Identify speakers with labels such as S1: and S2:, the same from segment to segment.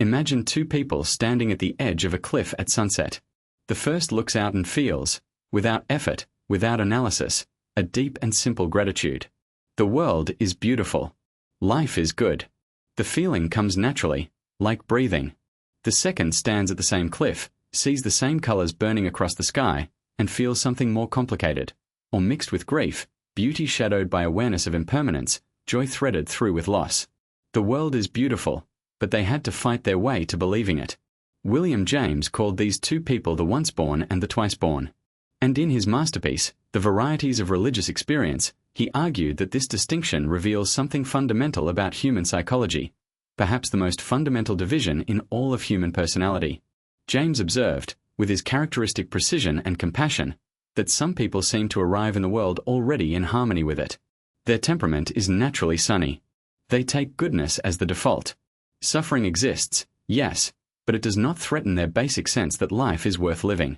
S1: Imagine two people standing at the edge of a cliff at sunset. The first looks out and feels, without effort, without analysis, a deep and simple gratitude. The world is beautiful. Life is good. The feeling comes naturally, like breathing. The second stands at the same cliff, sees the same colors burning across the sky, and feels something more complicated, or mixed with grief, beauty shadowed by awareness of impermanence, joy threaded through with loss. The world is beautiful, but they had to fight their way to believing it. William James called these two people the once-born and the twice-born. And in his masterpiece, The Varieties of Religious Experience, he argued that this distinction reveals something fundamental about human psychology, perhaps the most fundamental division in all of human personality. James observed, with his characteristic precision and compassion, that some people seem to arrive in the world already in harmony with it. Their temperament is naturally sunny. They take goodness as the default. Suffering exists, yes, but it does not threaten their basic sense that life is worth living.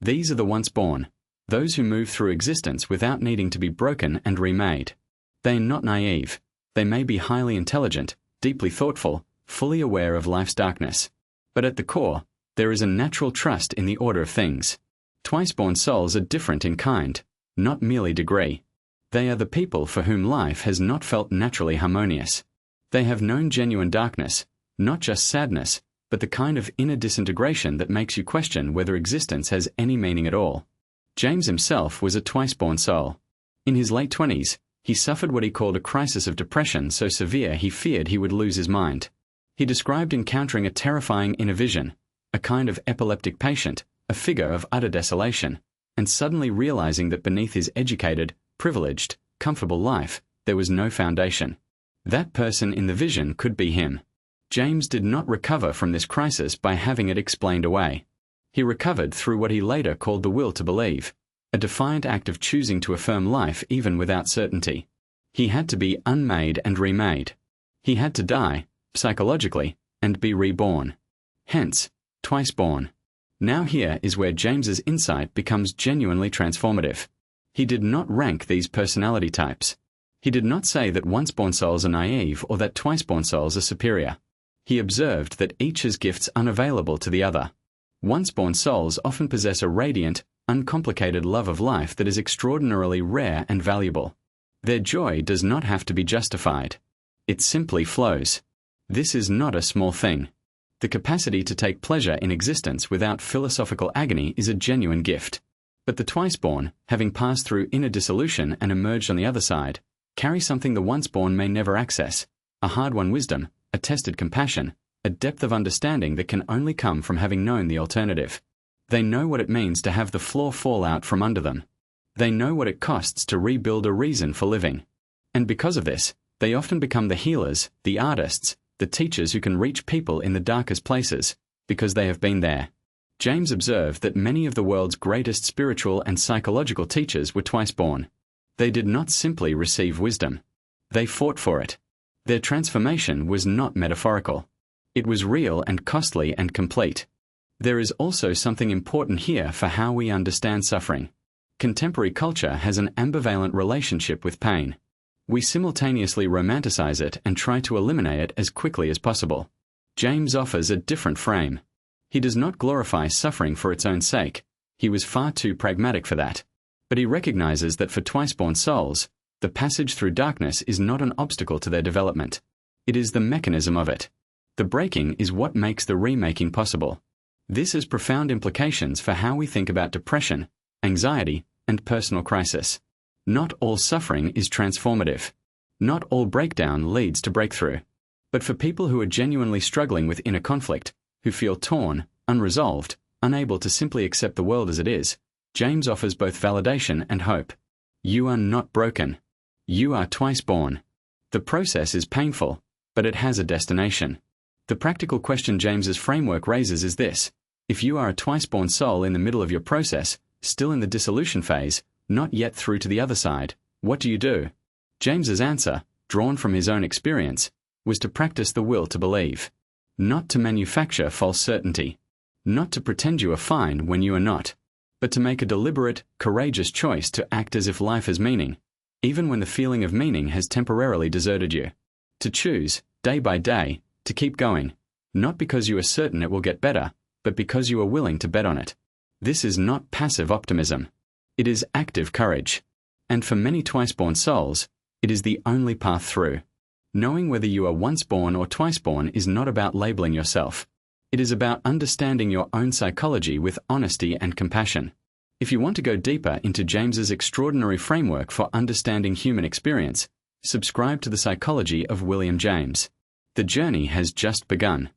S1: These are the once-born, those who move through existence without needing to be broken and remade. They are not naive. They may be highly intelligent, deeply thoughtful, fully aware of life's darkness. But at the core, there is a natural trust in the order of things. Twice-born souls are different in kind, not merely degree. They are the people for whom life has not felt naturally harmonious. They have known genuine darkness, not just sadness, but the kind of inner disintegration that makes you question whether existence has any meaning at all. James himself was a twice-born soul. In his late 20s, he suffered what he called a crisis of depression so severe he feared he would lose his mind. He described encountering a terrifying inner vision, a kind of epileptic patient, a figure of utter desolation, and suddenly realizing that beneath his educated, privileged, comfortable life, there was no foundation. That person in the vision could be him. James did not recover from this crisis by having it explained away. He recovered through what he later called the will to believe, a defiant act of choosing to affirm life even without certainty. He had to be unmade and remade. He had to die, psychologically, and be reborn. Hence, twice born. Now here is where James's insight becomes genuinely transformative. He did not rank these personality types. He did not say that once-born souls are naive or that twice-born souls are superior. He observed that each has gifts unavailable to the other. Once-born souls often possess a radiant, uncomplicated love of life that is extraordinarily rare and valuable. Their joy does not have to be justified. It simply flows. This is not a small thing. The capacity to take pleasure in existence without philosophical agony is a genuine gift. But the twice-born, having passed through inner dissolution and emerged on the other side, carry something the once-born may never access, a hard-won wisdom, a tested compassion, a depth of understanding that can only come from having known the alternative. They know what it means to have the floor fall out from under them. They know what it costs to rebuild a reason for living. And because of this, they often become the healers, the artists, the teachers who can reach people in the darkest places, because they have been there. James observed that many of the world's greatest spiritual and psychological teachers were twice-born. They did not simply receive wisdom. They fought for it. Their transformation was not metaphorical. It was real and costly and complete. There is also something important here for how we understand suffering. Contemporary culture has an ambivalent relationship with pain. We simultaneously romanticize it and try to eliminate it as quickly as possible. James offers a different frame. He does not glorify suffering for its own sake. He was far too pragmatic for that. But he recognizes that for twice-born souls, the passage through darkness is not an obstacle to their development. It is the mechanism of it. The breaking is what makes the remaking possible. This has profound implications for how we think about depression, anxiety, and personal crisis. Not all suffering is transformative. Not all breakdown leads to breakthrough. But for people who are genuinely struggling with inner conflict, who feel torn, unresolved, unable to simply accept the world as it is, James offers both validation and hope. You are not broken. You are twice born. The process is painful, but it has a destination. The practical question James's framework raises is this: if you are a twice-born soul in the middle of your process, still in the dissolution phase, not yet through to the other side, what do you do? James's answer, drawn from his own experience, was to practice the will to believe. Not to manufacture false certainty. Not to pretend you are fine when you are not. But to make a deliberate, courageous choice to act as if life has meaning, even when the feeling of meaning has temporarily deserted you. To choose, day by day, to keep going, Not because you are certain it will get better, but because you are willing to bet on it. This is not passive optimism. It is active courage. And for many twice-born souls, it is the only path through. Knowing whether you are once born or twice born is not about labeling yourself. It is about understanding your own psychology with honesty and compassion. If you want to go deeper into James's extraordinary framework for understanding human experience, subscribe to The Psychology of William James. The journey has just begun.